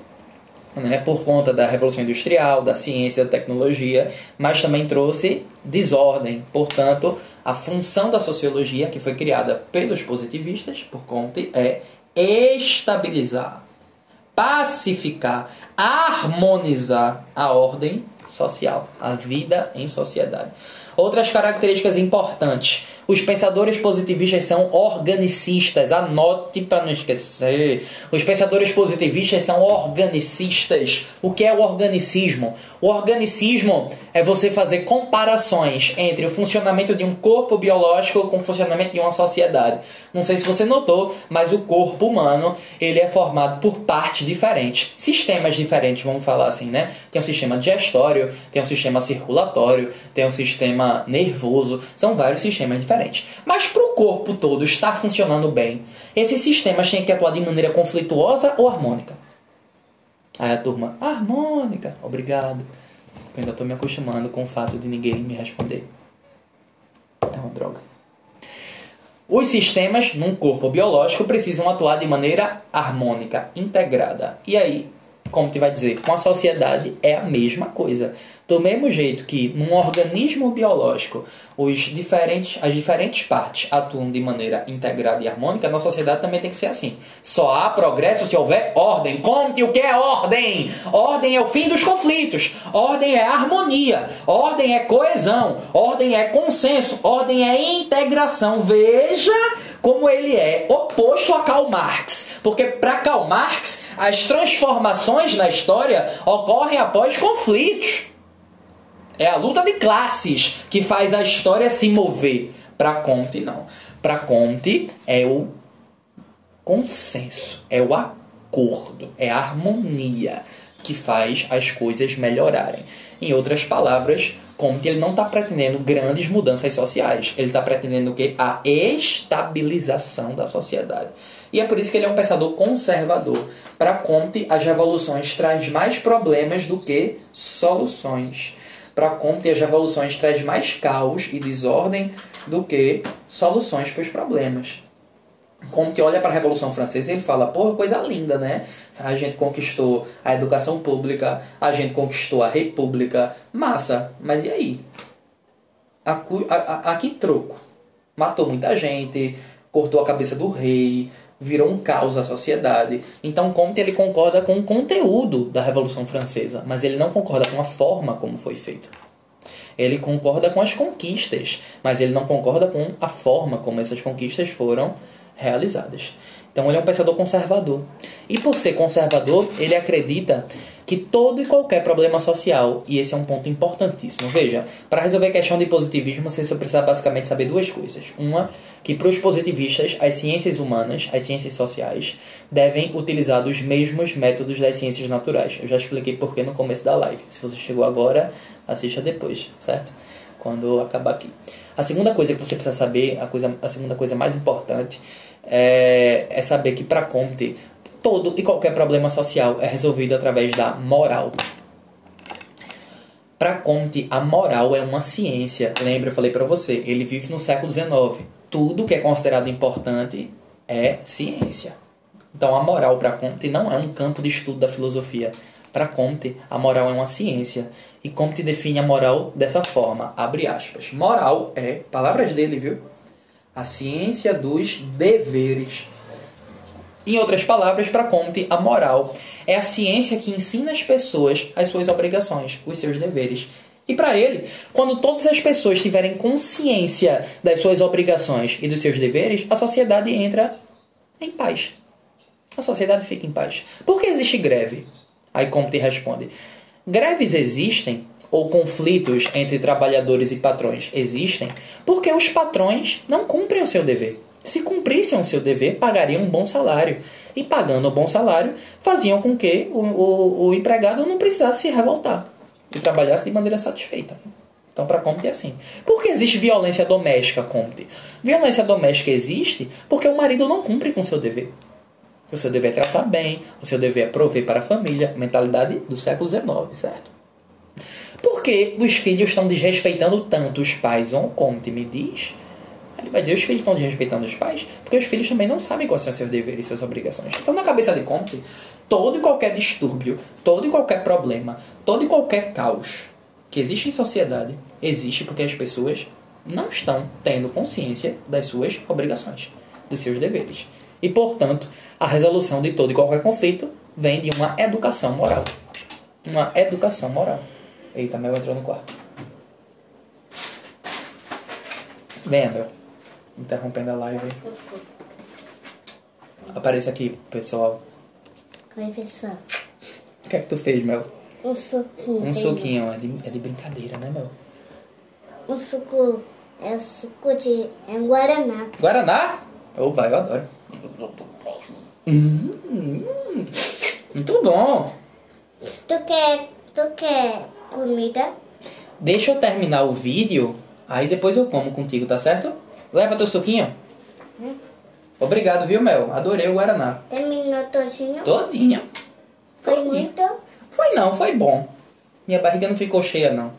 né, por conta da Revolução Industrial, da ciência, da tecnologia, mas também trouxe desordem. Portanto, a função da sociologia, que foi criada pelos positivistas, por Comte, é estabilizar, pacificar, harmonizar a ordem social, a vida em sociedade. Outras características importantes. Os pensadores positivistas são organicistas. Anote para não esquecer. Os pensadores positivistas são organicistas. O que é o organicismo? O organicismo é você fazer comparações entre o funcionamento de um corpo biológico com o funcionamento de uma sociedade. Não sei se você notou, mas o corpo humano ele é formado por partes diferentes. Sistemas diferentes, vamos falar assim, né? Tem um sistema digestório, tem um sistema circulatório, tem um sistema nervoso, são vários sistemas diferentes. Mas para o corpo todo estar funcionando bem, esses sistemas têm que atuar de maneira conflituosa ou harmônica? Aí a turma, harmônica, obrigado. Eu ainda estou me acostumando com o fato de ninguém me responder. É uma droga. Os sistemas num corpo biológico precisam atuar de maneira harmônica, integrada. E aí, como te vai dizer, com a sociedade é a mesma coisa. Do mesmo jeito que num organismo biológico as diferentes partes atuam de maneira integrada e harmônica, na sociedade também tem que ser assim. Só há progresso se houver ordem. Conte o que é ordem. Ordem é o fim dos conflitos. Ordem é harmonia. Ordem é coesão. Ordem é consenso. Ordem é integração. Veja como ele é oposto a Karl Marx. Porque para Karl Marx, as transformações na história ocorrem após conflitos. É a luta de classes que faz a história se mover. Para Comte, não. Para Comte é o consenso, é o acordo, é a harmonia que faz as coisas melhorarem. Em outras palavras, Comte ele não está pretendendo grandes mudanças sociais. Ele está pretendendo o quê? A estabilização da sociedade. E é por isso que ele é um pensador conservador. Para Comte, as revoluções trazem mais problemas do que soluções. Para Comte, as revoluções trazem mais caos e desordem do que soluções para os problemas. Comte olha para a Revolução Francesa e ele fala, porra, coisa linda, né? A gente conquistou a educação pública, a gente conquistou a república, massa, mas e aí? A que troco? Matou muita gente, cortou a cabeça do rei, virou um caos a sociedade. Então Comte ele concorda com o conteúdo da Revolução Francesa, mas ele não concorda com a forma como foi feita. Ele concorda com as conquistas, mas ele não concorda com a forma como essas conquistas foram realizadas. Então ele é um pensador conservador. E por ser conservador, ele acredita que todo e qualquer problema social, e esse é um ponto importantíssimo, veja, para resolver a questão de positivismo, você só precisa basicamente saber duas coisas. Uma, que para os positivistas, as ciências humanas, as ciências sociais, devem utilizar os mesmos métodos das ciências naturais. Eu já expliquei por que no começo da live. Se você chegou agora, assista depois, certo? Quando acabar aqui. A segunda coisa que você precisa saber, a segunda coisa mais importante, é saber que para Comte, todo e qualquer problema social é resolvido através da moral. Para Comte, a moral é uma ciência. Lembra, eu falei para você, ele vive no século XIX. Tudo que é considerado importante é ciência. Então a moral para Comte não é um campo de estudo da filosofia. Para Comte, a moral é uma ciência. E Comte define a moral dessa forma, abre aspas. Moral é, palavras dele, viu? A ciência dos deveres. Em outras palavras, para Comte, a moral é a ciência que ensina as pessoas as suas obrigações, os seus deveres. E para ele, quando todas as pessoas tiverem consciência das suas obrigações e dos seus deveres, a sociedade entra em paz. A sociedade fica em paz. Por que existe greve? Aí Comte responde: greves existem, ou conflitos entre trabalhadores e patrões existem, porque os patrões não cumprem o seu dever. Se cumprissem o seu dever, pagariam um bom salário. E pagando um bom salário, faziam com que o empregado não precisasse se revoltar e trabalhasse de maneira satisfeita. Então, para Comte é assim. Por que existe violência doméstica, Comte? Violência doméstica existe porque o marido não cumpre com o seu dever. O seu dever é tratar bem, o seu dever é prover para a família. Mentalidade do século XIX, certo? Por que os filhos estão desrespeitando tanto os pais? Ou Comte me diz... Ele vai dizer, os filhos estão desrespeitando os pais, porque os filhos também não sabem quais são os seus deveres e suas obrigações. Então, na cabeça de Comte, todo e qualquer distúrbio, todo e qualquer problema, todo e qualquer caos que existe em sociedade, existe porque as pessoas não estão tendo consciência das suas obrigações, dos seus deveres. E, portanto, a resolução de todo e qualquer conflito vem de uma educação moral. Uma educação moral. Eita, Mel entrou no quarto. Venha, Mel. Interrompendo a live. Apareça aqui, pessoal. Oi, pessoal. O que é que tu fez, Mel? Um suquinho. Um suquinho. É de brincadeira, né, Mel? Um suco... É suco de... É Guaraná. Guaraná? Opa, eu adoro. Muito bom. Tu quer comida? Deixa eu terminar o vídeo, aí depois eu como contigo, tá certo? Leva teu suquinho. Obrigado, viu, Mel? Adorei o Guaraná. Terminou todinho? Todinha. Foi Todinha. muito? Foi não, foi bom. Minha barriga não ficou cheia, não.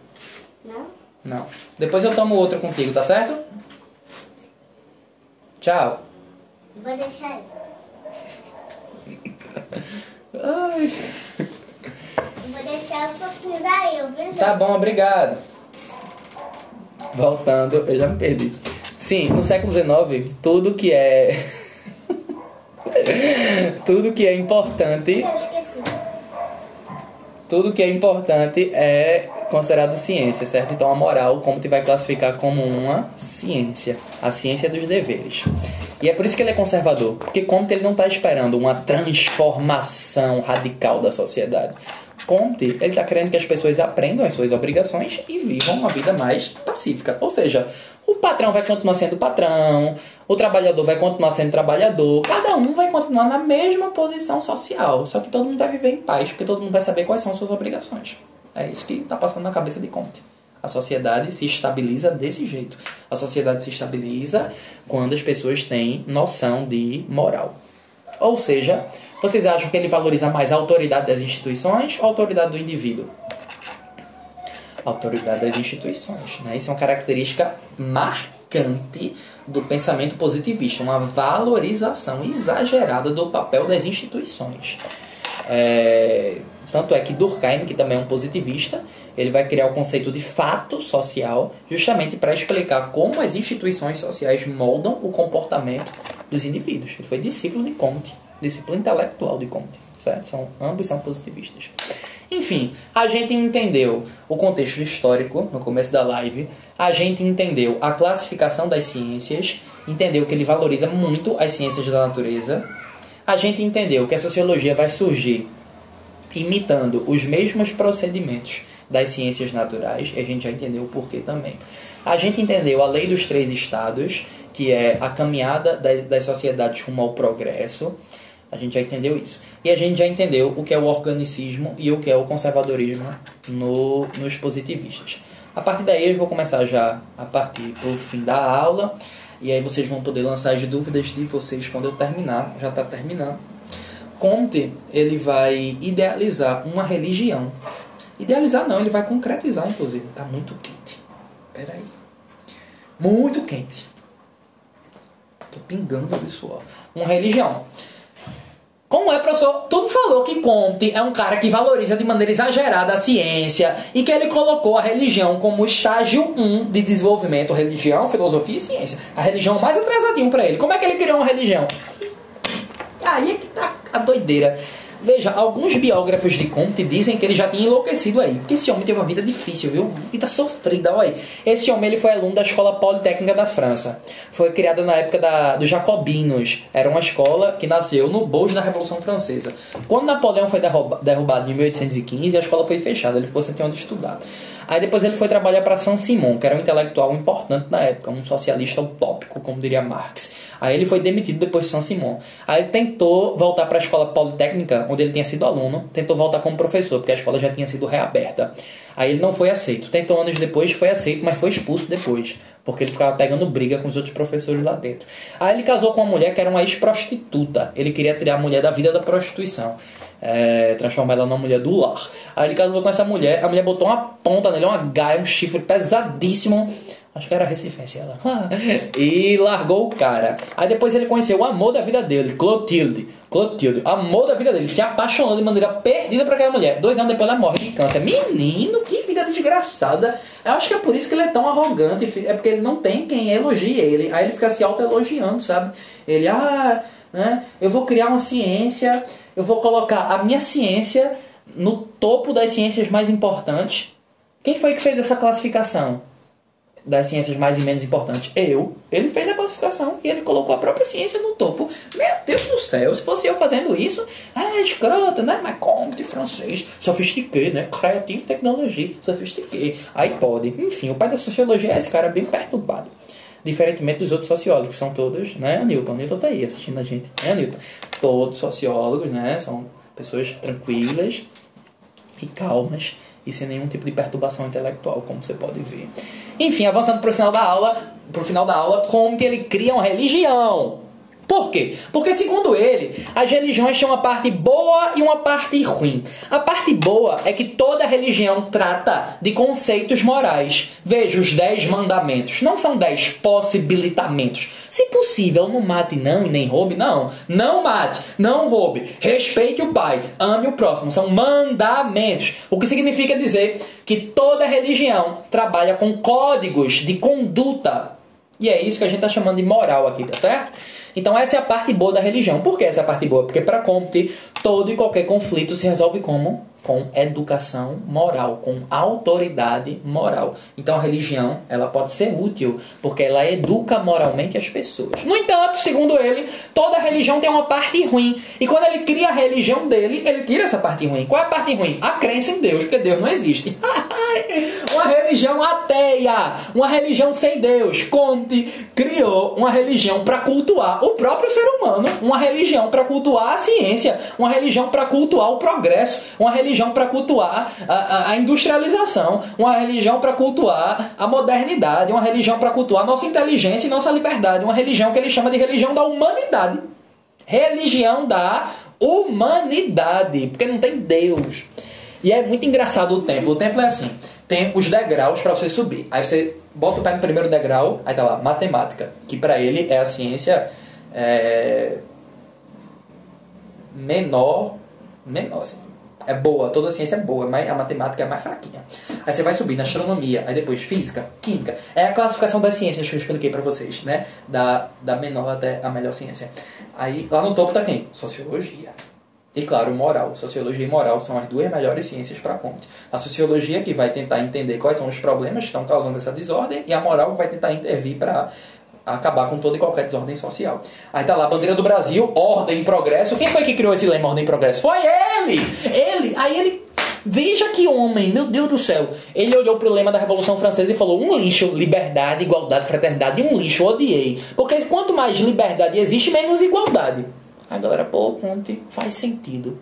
Não? Não. Depois eu tomo outro contigo, tá certo? Tchau. Vou deixar aí. Ai. Vou deixar os suquinhos aí, eu vejo. Tá bom, obrigado. Voltando, eu já me perdi. Sim, no século XIX, tudo que é... tudo que é importante... Eu esqueci. Tudo que é importante é considerado ciência, certo? Então a moral, como te vai classificar como uma ciência. A ciência dos deveres. E é por isso que ele é conservador. Porque Comte ele não está esperando uma transformação radical da sociedade. Comte, ele está querendo que as pessoas aprendam as suas obrigações e vivam uma vida mais pacífica. Ou seja, o patrão vai continuar sendo patrão, o trabalhador vai continuar sendo trabalhador, cada um vai continuar na mesma posição social, só que todo mundo vai viver em paz, porque todo mundo vai saber quais são as suas obrigações. É isso que está passando na cabeça de Comte. A sociedade se estabiliza desse jeito. A sociedade se estabiliza quando as pessoas têm noção de moral. Ou seja, vocês acham que ele valoriza mais a autoridade das instituições ou a autoridade do indivíduo? A autoridade das instituições, né? Isso é uma característica marcante do pensamento positivista, uma valorização exagerada do papel das instituições. Tanto é que Durkheim, que também é um positivista, ele vai criar o conceito de fato social justamente para explicar como as instituições sociais moldam o comportamento dos indivíduos. Ele foi discípulo de Comte, discípulo intelectual de Comte, certo? Ambos são positivistas. Enfim, a gente entendeu o contexto histórico no começo da live, a gente entendeu a classificação das ciências, entendeu que ele valoriza muito as ciências da natureza, a gente entendeu que a sociologia vai surgir imitando os mesmos procedimentos das ciências naturais, e a gente já entendeu o porquê também. A gente entendeu a lei dos 3 estados, que é a caminhada das sociedades rumo ao progresso. A gente já entendeu isso. E a gente já entendeu o que é o organicismo e o que é o conservadorismo nos positivistas. A partir daí eu vou começar já a partir pro fim da aula, e aí vocês vão poder lançar as dúvidas de vocês quando eu terminar. Já está terminando. Comte, ele vai idealizar uma religião. Idealizar não, ele vai concretizar, inclusive. Tá muito quente. Pera aí. Muito quente. Tô pingando de suor. Uma religião. Como é, professor? Tudo falou que Comte é um cara que valoriza de maneira exagerada a ciência e que ele colocou a religião como estágio 1 de desenvolvimento. Religião, filosofia e ciência. A religião mais atrasadinho para ele. Como é que ele criou uma religião? Aí é que tá a doideira. Veja, alguns biógrafos de Comte dizem que ele já tinha enlouquecido aí. Porque esse homem teve uma vida difícil, viu? Vida sofrida, olha aí. Esse homem ele foi aluno da Escola Politécnica da França. Foi criada na época dos Jacobinos. Era uma escola que nasceu no bojo da Revolução Francesa. Quando Napoleão foi derrubado em 1815, a escola foi fechada. Ele ficou sem ter onde estudar. Aí depois ele foi trabalhar para Saint-Simon, que era um intelectual importante na época, um socialista utópico, como diria Marx. Aí ele foi demitido depois de Saint-Simon. Aí ele tentou voltar para a escola politécnica, onde ele tinha sido aluno, tentou voltar como professor, porque a escola já tinha sido reaberta. Aí ele não foi aceito. Tentou anos depois, foi aceito, mas foi expulso depois, porque ele ficava pegando briga com os outros professores lá dentro. Aí ele casou com uma mulher que era uma ex-prostituta. Ele queria tirar a mulher da vida da prostituição. Transformar ela numa mulher do lar. Aí ele casou com essa mulher. A mulher botou uma ponta nele, uma gaia, um chifre pesadíssimo. Acho que era recifense ela. E largou o cara. Aí depois ele conheceu o amor da vida dele, Clotilde. Amor da vida dele. Se apaixonou de maneira perdida por aquela mulher. 2 anos depois ela morre de câncer. Menino, que vida desgraçada. Eu acho que é por isso que ele é tão arrogante. É porque ele não tem quem elogie ele. Aí ele fica se auto-elogiando, sabe? Ele, né? Eu vou criar uma ciência, eu vou colocar a minha ciência no topo das ciências mais importantes. Quem foi que fez essa classificação das ciências mais e menos importantes? Ele fez a classificação e ele colocou a própria ciência no topo. Meu Deus do céu, se fosse eu fazendo isso, escroto, né? Mas como de francês, sofistiquei, né? Creative Technology, sofistiquei. Aí pode. Enfim, o pai da sociologia é esse cara bem perturbado. Diferentemente dos outros sociólogos, são todos, né, Newton tá aí assistindo a gente, né, Newton? Todos sociólogos, né, são pessoas tranquilas e calmas e sem nenhum tipo de perturbação intelectual, como você pode ver. Enfim, avançando para o final da aula, Comte ele cria uma religião. Por quê? Porque, segundo ele, as religiões têm uma parte boa e uma parte ruim. A parte boa é que toda religião trata de conceitos morais. Veja, os 10 mandamentos. Não são 10 possibilitamentos. Se possível, não mate não e nem roube. Não. Não mate, não roube. Respeite o pai, ame o próximo. São mandamentos. O que significa dizer que toda religião trabalha com códigos de conduta. E é isso que a gente está chamando de moral aqui, tá certo? Então essa é a parte boa da religião. Por que essa é a parte boa? Porque para Comte, todo e qualquer conflito se resolve como? Com educação moral, com autoridade moral. Então a religião, ela pode ser útil, porque ela educa moralmente as pessoas. No entanto, segundo ele, toda religião tem uma parte ruim. E quando ele cria a religião dele, ele tira essa parte ruim. Qual é a parte ruim? A crença em Deus, porque Deus não existe. Uma religião ateia, uma religião sem Deus. Comte criou uma religião para cultuar o próprio ser humano, uma religião para cultuar a ciência, uma religião para cultuar o progresso, uma religião para cultuar a industrialização, uma religião para cultuar a modernidade, uma religião para cultuar nossa inteligência e nossa liberdade, uma religião que ele chama de religião da humanidade. Religião da humanidade, porque não tem Deus. E é muito engraçado o templo. O templo é assim, tem os degraus para você subir. Aí você bota o pé no primeiro degrau, aí tá lá, matemática, que para ele é a ciência menor assim. É boa, toda a ciência é boa, mas a matemática é mais fraquinha. Aí você vai subir na astronomia, aí depois física, química. É a classificação das ciências que eu expliquei pra vocês, né? Da menor até a melhor ciência. Aí lá no topo tá quem? Sociologia. E claro, moral. Sociologia e moral são as 2 melhores ciências para Comte. A sociologia que vai tentar entender quais são os problemas que estão causando essa desordem, e a moral que vai tentar intervir para a acabar com toda e qualquer desordem social. Aí tá lá, bandeira do Brasil, ordem e progresso. Quem foi que criou esse lema, ordem e progresso? Foi ele! Aí ele, veja que homem, meu Deus do céu. Ele olhou pro lema da Revolução Francesa e falou, um lixo, liberdade, igualdade, fraternidade, um lixo, odiei. Porque quanto mais liberdade existe, menos igualdade. Aí a galera, pô, Comte, faz sentido.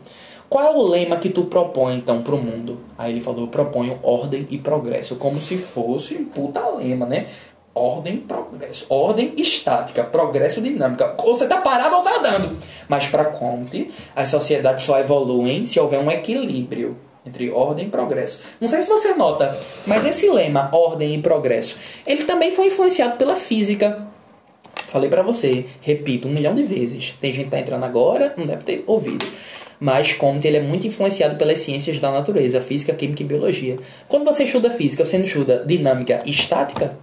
Qual é o lema que tu propõe, então, pro mundo? Aí ele falou, eu proponho ordem e progresso. Como se fosse um puta lema, né? Ordem e progresso. Ordem estática, progresso dinâmica. Você tá parado ou tá andando. Mas para Comte, as sociedades só evoluem se houver um equilíbrio entre ordem e progresso. Não sei se você nota, mas esse lema, ordem e progresso, ele também foi influenciado pela física. Falei pra você, repito, 1 milhão de vezes. Tem gente que tá entrando agora, não deve ter ouvido. Mas Comte ele é muito influenciado pelas ciências da natureza, física, química e biologia. Quando você estuda física, você não estuda dinâmica e estática?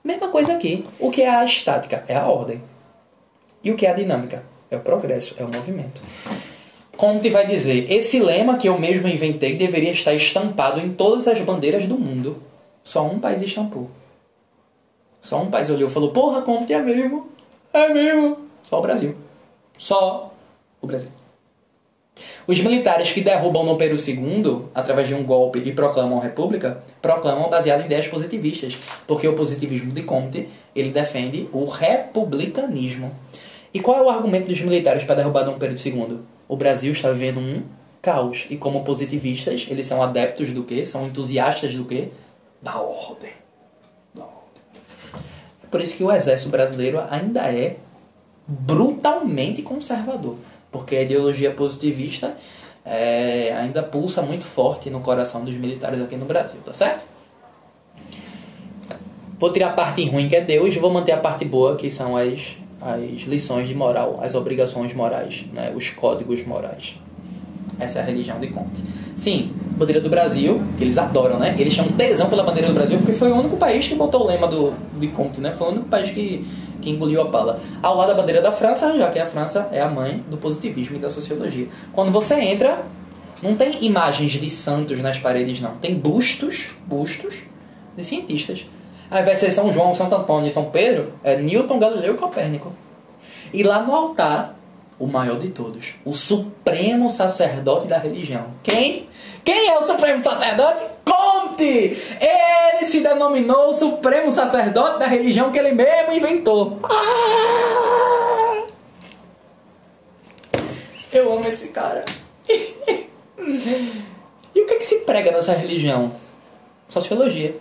Mesma coisa aqui. O que é a estática? É a ordem. E o que é a dinâmica? É o progresso, é o movimento. Comte vai dizer, esse lema que eu mesmo inventei deveria estar estampado em todas as bandeiras do mundo. Só um país estampou. Só um país olhou e falou, porra, Comte, é mesmo. É mesmo. Só o Brasil. Só o Brasil. Os militares que derrubam Dom Pedro II, através de um golpe e proclamam a república, proclamam baseado em ideias positivistas, porque o positivismo de Comte, ele defende o republicanismo. E qual é o argumento dos militares para derrubar Dom Pedro II? O Brasil está vivendo um caos, e como positivistas, eles são adeptos do quê? São entusiastas do quê? Da ordem. Da ordem. É por isso que o exército brasileiro ainda é brutalmente conservador. Porque a ideologia positivista ainda pulsa muito forte no coração dos militares aqui no Brasil, tá certo? Vou tirar a parte ruim, que é Deus, e vou manter a parte boa, que são as lições de moral, as obrigações morais, né? Os códigos morais. Essa é a religião de Comte. Sim, bandeira do Brasil, que eles adoram, né? Eles chamam tesão pela bandeira do Brasil, porque foi o único país que botou o lema de Comte, né? Foi o único país que engoliu a bala. Ao lado da bandeira da França, já que a França é a mãe do positivismo e da sociologia. Quando você entra, não tem imagens de santos nas paredes, não. Tem bustos de cientistas. Ao invés de ser São João, Santo Antônio e São Pedro, é Newton, Galileu e Copérnico. E lá no altar, o maior de todos, o supremo sacerdote da religião. Quem? Quem é o supremo sacerdote? Comte! Ele se denominou o supremo sacerdote da religião que ele mesmo inventou. Eu amo esse cara. E o que é que se prega nessa religião? Sociologia,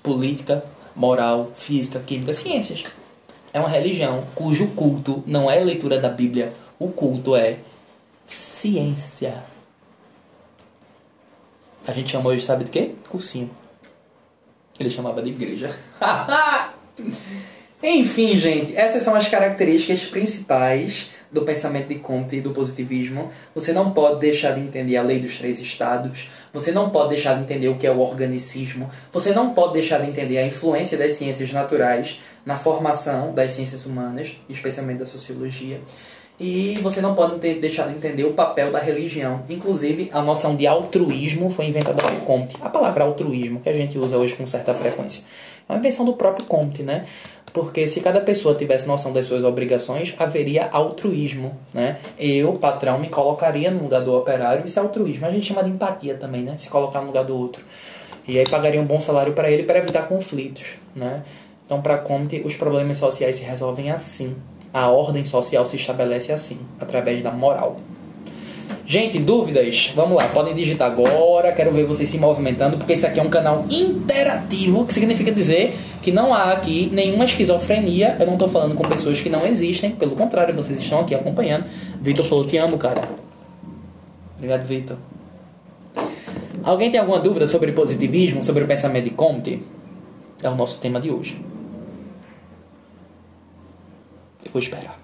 política, moral, física, química, ciências. É uma religião cujo culto não é leitura da Bíblia. O culto é ciência. A gente chama hoje, sabe de quê? Cursinho. Ele chamava de igreja. Enfim, gente, essas são as características principais do pensamento de Comte e do positivismo. Você não pode deixar de entender a lei dos 3 estados. Você não pode deixar de entender o que é o organicismo. Você não pode deixar de entender a influência das ciências naturais na formação das ciências humanas, especialmente da sociologia. E você não pode deixar de entender o papel da religião. Inclusive, a noção de altruísmo foi inventada por Comte. A palavra altruísmo, que a gente usa hoje com certa frequência, é uma invenção do próprio Comte, né? Porque se cada pessoa tivesse noção das suas obrigações, haveria altruísmo, né? Eu, patrão, me colocaria no lugar do operário. Isso é altruísmo. A gente chama de empatia também, né? Se colocar no lugar do outro. E aí pagaria um bom salário para ele para evitar conflitos, né? Então, para Comte, os problemas sociais se resolvem assim. A ordem social se estabelece assim, através da moral. Gente, dúvidas? Vamos lá, podem digitar agora. Quero ver vocês se movimentando, porque esse aqui é um canal interativo, que significa dizer que não há aqui nenhuma esquizofrenia. Eu não estou falando com pessoas que não existem, pelo contrário, vocês estão aqui acompanhando. Vitor falou, te amo, cara. Obrigado, Vitor. Alguém tem alguma dúvida sobre positivismo, sobre o pensamento de Comte? É o nosso tema de hoje. Eu vou esperar.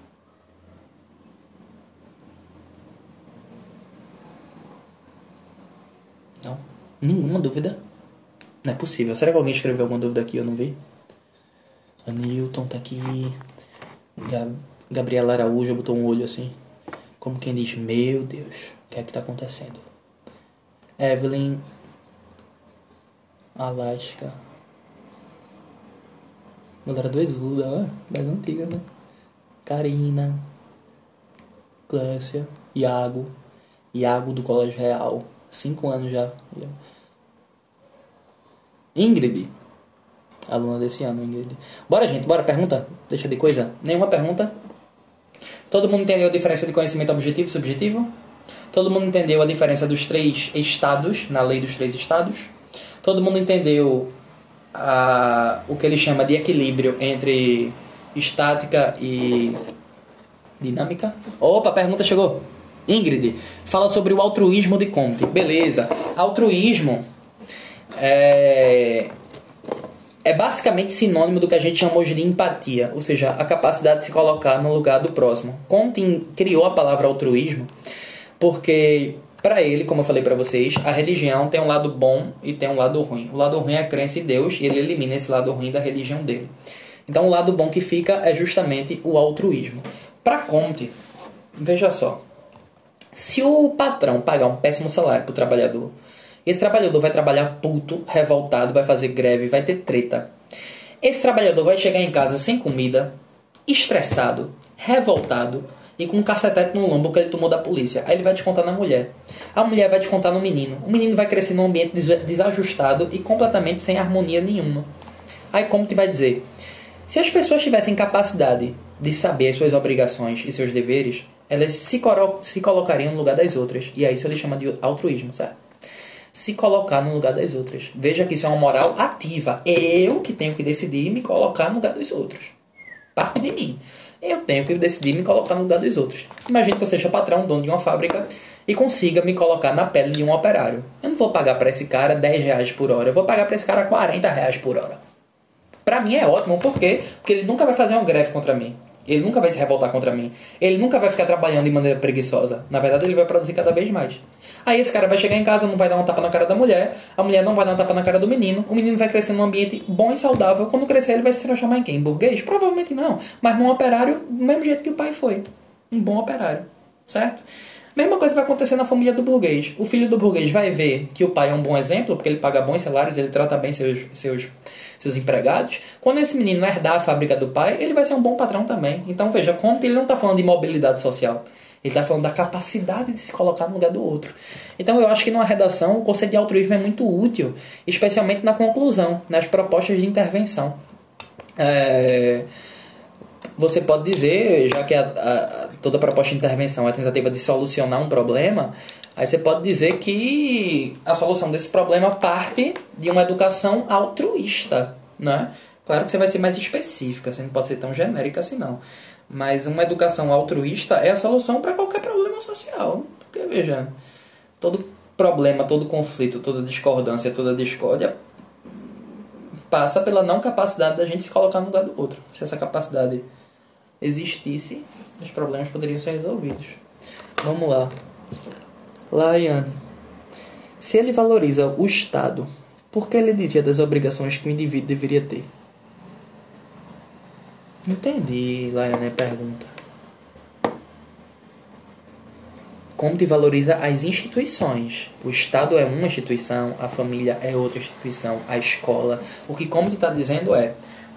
Não? Nenhuma dúvida? Não é possível. Será que alguém escreveu alguma dúvida aqui e eu não vi? A Newton tá aqui. Gabriela Araújo botou um olho assim. Como quem diz, meu Deus, o que é que tá acontecendo? Evelyn Alaska. Galera do Exuda, ó, mais antiga, né? Karina, Clécia, Iago do Colégio Real, 5 anos já. Ingrid, aluna desse ano, Ingrid. Bora, gente, bora, pergunta. Deixa de coisa. Nenhuma pergunta? Todo mundo entendeu a diferença de conhecimento objetivo e subjetivo? Todo mundo entendeu a diferença dos 3 estados, na lei dos 3 estados? Todo mundo entendeu o que ele chama de equilíbrio entre estática e dinâmica? Opa, a pergunta chegou. Ingrid, fala sobre o altruísmo de Comte. Beleza. Altruísmo é basicamente sinônimo do que a gente chama hoje de empatia, ou seja, a capacidade de se colocar no lugar do próximo. Comte criou a palavra altruísmo porque, para ele, como eu falei para vocês, a religião tem um lado bom e tem um lado ruim. O lado ruim é a crença em Deus e ele elimina esse lado ruim da religião dele. Então o lado bom que fica é justamente o altruísmo. Para Comte, veja só, se o patrão pagar um péssimo salário para o trabalhador, esse trabalhador vai trabalhar puto, revoltado, vai fazer greve, vai ter treta. Esse trabalhador vai chegar em casa sem comida, estressado, revoltado e com um cacetete no lombo que ele tomou da polícia. Aí ele vai descontar na mulher. A mulher vai descontar no menino. O menino vai crescer num ambiente desajustado e completamente sem harmonia nenhuma. Aí como te vai dizer? Se as pessoas tivessem capacidade de saber as suas obrigações e seus deveres, elas se colocariam no lugar das outras. E aí isso ele chama de altruísmo, certo? Se colocar no lugar das outras. Veja que isso é uma moral ativa. Eu que tenho que decidir me colocar no lugar dos outros. Parte de mim. Eu tenho que decidir me colocar no lugar dos outros. Imagine que eu seja patrão, dono de uma fábrica e consiga me colocar na pele de um operário. Eu não vou pagar para esse cara 10 reais por hora. Eu vou pagar para esse cara 40 reais por hora. Para mim é ótimo. Por quê? Porque ele nunca vai fazer uma greve contra mim. Ele nunca vai se revoltar contra mim. Ele nunca vai ficar trabalhando de maneira preguiçosa. Na verdade, ele vai produzir cada vez mais. Aí esse cara vai chegar em casa, não vai dar um tapa na cara da mulher. A mulher não vai dar um tapa na cara do menino. O menino vai crescer num ambiente bom e saudável. Quando crescer, ele vai se transformar em quem? Em burguês? Provavelmente não. Mas num operário, do mesmo jeito que o pai foi. Um bom operário. Certo? Mesma coisa vai acontecer na família do burguês. O filho do burguês vai ver que o pai é um bom exemplo, porque ele paga bons salários, ele trata bem seus empregados. Quando esse menino herdar a fábrica do pai, ele vai ser um bom patrão também. Então veja, Comte ele não está falando de mobilidade social. Ele está falando da capacidade de se colocar no lugar do outro. Então eu acho que numa redação o conceito de altruísmo é muito útil, especialmente na conclusão, nas propostas de intervenção. Você pode dizer, já que toda proposta de intervenção é a tentativa de solucionar um problema, aí você pode dizer que a solução desse problema parte de uma educação altruísta, né? Claro que você vai ser mais específica, você não pode ser tão genérica assim não. Mas uma educação altruísta é a solução para qualquer problema social. Porque, veja, todo problema, todo conflito, toda discordância, toda discórdia passa pela não capacidade da gente se colocar no lugar do outro. Se essa capacidade existisse, os problemas poderiam ser resolvidos. Vamos lá. Laiane. Se ele valoriza o Estado, por que ele desvia das obrigações que o indivíduo deveria ter? Entendi, Laiane, a pergunta. Como te valoriza as instituições? O Estado é uma instituição, a família é outra instituição, a escola. O que como te está dizendo é,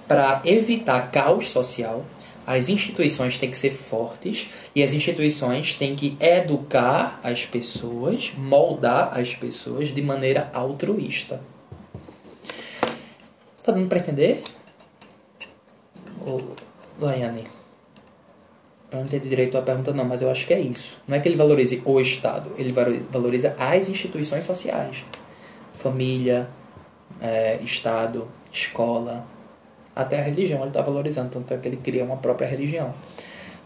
para evitar caos social, as instituições têm que ser fortes e as instituições têm que educar as pessoas, moldar as pessoas de maneira altruísta. Tá dando para entender? Laiane, eu não entendi direito a pergunta não, mas eu acho que é isso. Não é que ele valorize o Estado, ele valoriza as instituições sociais. Família, Estado, escola, até a religião ele está valorizando, tanto é que ele cria uma própria religião.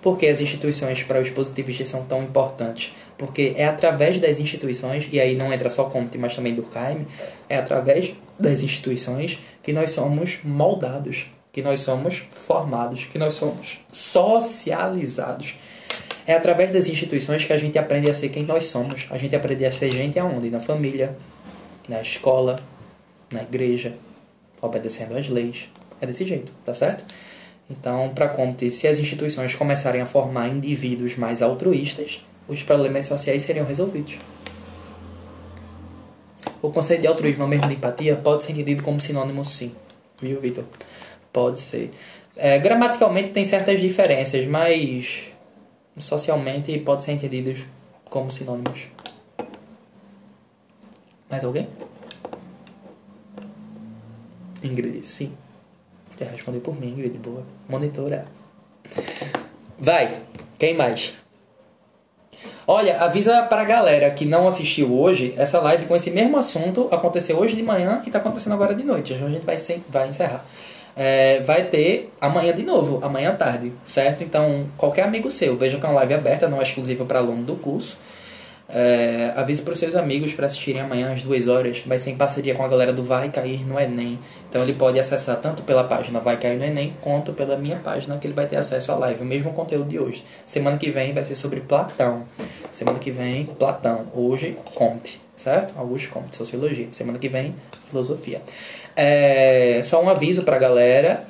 Por que as instituições para os positivistas são tão importantes? Porque é através das instituições, e aí não entra só Comte, mas também Durkheim, é através das instituições que nós somos moldados, que nós somos formados, que nós somos socializados. É através das instituições que a gente aprende a ser quem nós somos. A gente aprende a ser gente aonde? Na família, na escola, na igreja, obedecendo às leis. É desse jeito, tá certo? Então, para Comte, se as instituições começarem a formar indivíduos mais altruístas, os problemas sociais seriam resolvidos. O conceito de altruísmo, ao mesmo de empatia, pode ser entendido como sinônimo sim. Viu, Vitor? Pode ser. Gramaticalmente tem certas diferenças, mas socialmente pode ser entendidos como sinônimos. Mais alguém? Ingrid, sim. Já respondeu por mim, Ingrid. Boa. Monitora. Vai. Quem mais? Olha, avisa pra galera que não assistiu hoje, essa live com esse mesmo assunto aconteceu hoje de manhã e tá acontecendo agora de noite. Já a gente vai encerrar. Vai ter amanhã de novo, amanhã à tarde, certo? Então, qualquer amigo seu, veja que é uma live aberta, não é exclusiva para aluno do curso. Avise para os seus amigos para assistirem amanhã às 2 horas. Vai ser em parceria com a galera do Vai Cair no Enem. Então ele pode acessar tanto pela página Vai Cair no Enem, quanto pela minha página, que ele vai ter acesso à live. O mesmo conteúdo de hoje. Semana que vem vai ser sobre Platão. Semana que vem, Platão. Hoje, Comte, certo? Augusto Comte, Sociologia. Semana que vem, Filosofia. Só um aviso para a galera.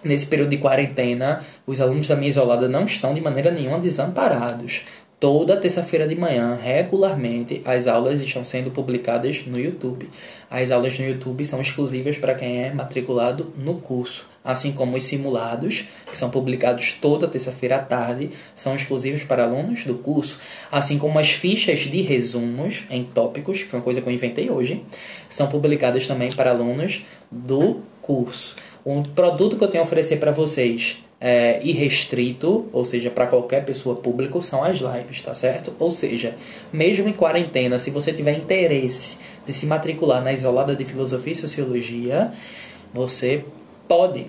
Nesse período de quarentena, os alunos da minha isolada não estão de maneira nenhuma desamparados. Toda terça-feira de manhã, regularmente, as aulas estão sendo publicadas no YouTube. As aulas no YouTube são exclusivas para quem é matriculado no curso. Assim como os simulados, que são publicados toda terça-feira à tarde, são exclusivos para alunos do curso. Assim como as fichas de resumos em tópicos, que foi uma coisa que eu inventei hoje, são publicadas também para alunos do curso. Um produto que eu tenho a oferecer para vocês irrestrito, ou seja, para qualquer pessoa pública, são as lives, tá certo? Ou seja, mesmo em quarentena, se você tiver interesse de se matricular na Isolada de Filosofia e Sociologia, você pode.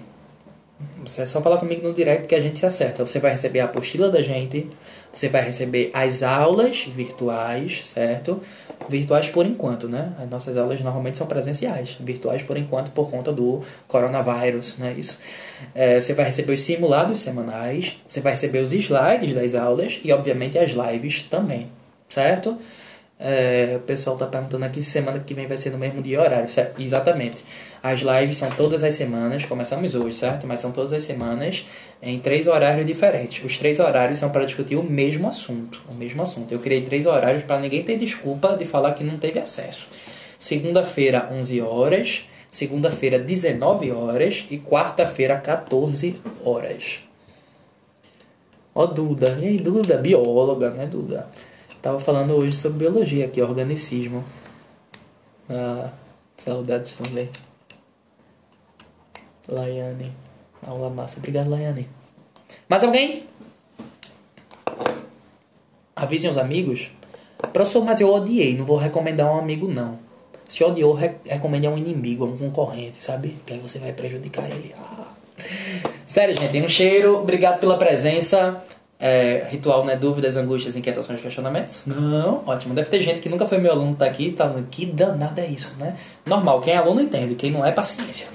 Você é só falar comigo no direct que a gente se acerta. Você vai receber a apostila da gente, você vai receber as aulas virtuais, certo? Virtuais por enquanto, né? As nossas aulas normalmente são presenciais. Virtuais por enquanto por conta do coronavírus, né? Isso. Você vai receber os simulados semanais, você vai receber os slides das aulas e, obviamente, as lives também, certo? O pessoal está perguntando aqui se semana que vem vai ser no mesmo dia e horário, certo? Exatamente. As lives são todas as semanas, começamos hoje, certo? Mas são todas as semanas em 3 horários diferentes. Os 3 horários são para discutir o mesmo assunto. Eu criei 3 horários para ninguém ter desculpa de falar que não teve acesso. Segunda-feira, 11 horas. Segunda-feira, 19 horas. E quarta-feira, 14 horas. Ó, Duda. E aí, Duda? Bióloga, né, Duda? Tava falando hoje sobre biologia aqui, organicismo. Saudades também. Laiane. Aula massa. Obrigado, Laiane. Mais alguém? Avisem os amigos. Professor, mas eu odiei. Não vou recomendar um amigo, não. Se odiou, recomende a um inimigo, a um concorrente, sabe? Que aí você vai prejudicar ele. Sério, gente. Um cheiro. Obrigado pela presença. Ritual, né? Dúvidas, angústias, inquietações, questionamentos? Não, ótimo. Deve ter gente que nunca foi meu aluno, tá aqui, tá falando, que danada é isso, né? Normal, quem é aluno entende, quem não é, paciência.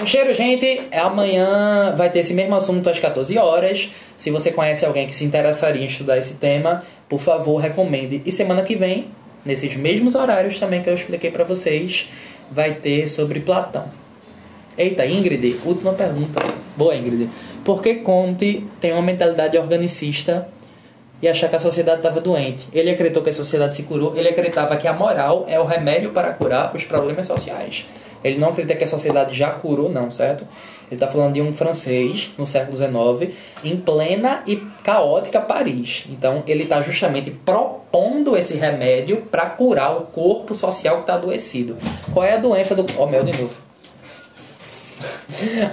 Um cheiro, gente. Amanhã vai ter esse mesmo assunto às 14 horas. Se você conhece alguém que se interessaria em estudar esse tema, por favor, recomende. E semana que vem, nesses mesmos horários também que eu expliquei pra vocês, vai ter sobre Platão. Eita, Ingrid, última pergunta. Boa, Ingrid. Por que Comte tem uma mentalidade organicista e achar que a sociedade estava doente? Ele acreditou que a sociedade se curou. Ele acreditava que a moral é o remédio para curar os problemas sociais. Ele não acredita que a sociedade já curou, não, certo? Ele está falando de um francês, no século XIX, em plena e caótica Paris. Então, ele está justamente propondo esse remédio para curar o corpo social que está adoecido. Qual é a doença do... Ó, Mel de novo.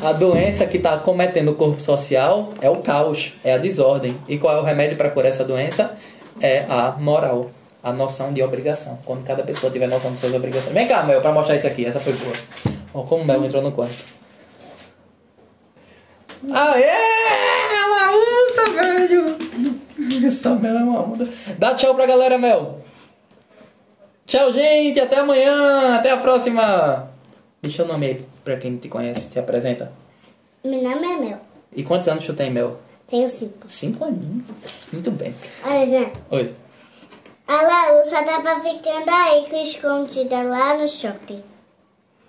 A doença que está cometendo o corpo social é o caos, é a desordem. E qual é o remédio para curar essa doença? É a moral, a noção de obrigação. Quando cada pessoa tiver noção de suas obrigações. Vem cá, Mel, para mostrar isso aqui. Essa foi boa. Ó, como o Mel entrou no quarto. Aê! Ela usa, velho! Essa Mel é uma onda. Dá tchau pra galera, Mel. Tchau, gente. Até amanhã. Até a próxima. Deixa o nome aí pra quem te conhece. Te apresenta. Meu nome é Mel. E quantos anos tu tem, Mel? Tenho 5. 5 aninhos. Muito bem. Olha, Jean. Oi. A Laúça tava ficando aí escondida lá no shopping.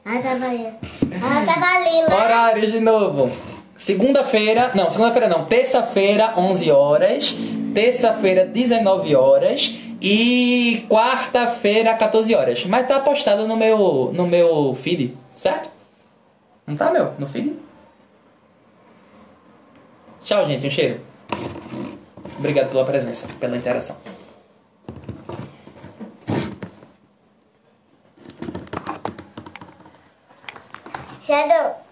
Ela tava ali lá. Horários de novo. Segunda-feira não. Terça-feira, 11 horas. Terça-feira, 19 horas. E quarta-feira, 14 horas. Mas tá postado no meu feed, certo? Não tá, Mel? No feed? Tchau, gente. Um cheiro. Obrigado pela presença, pela interação. Shadow.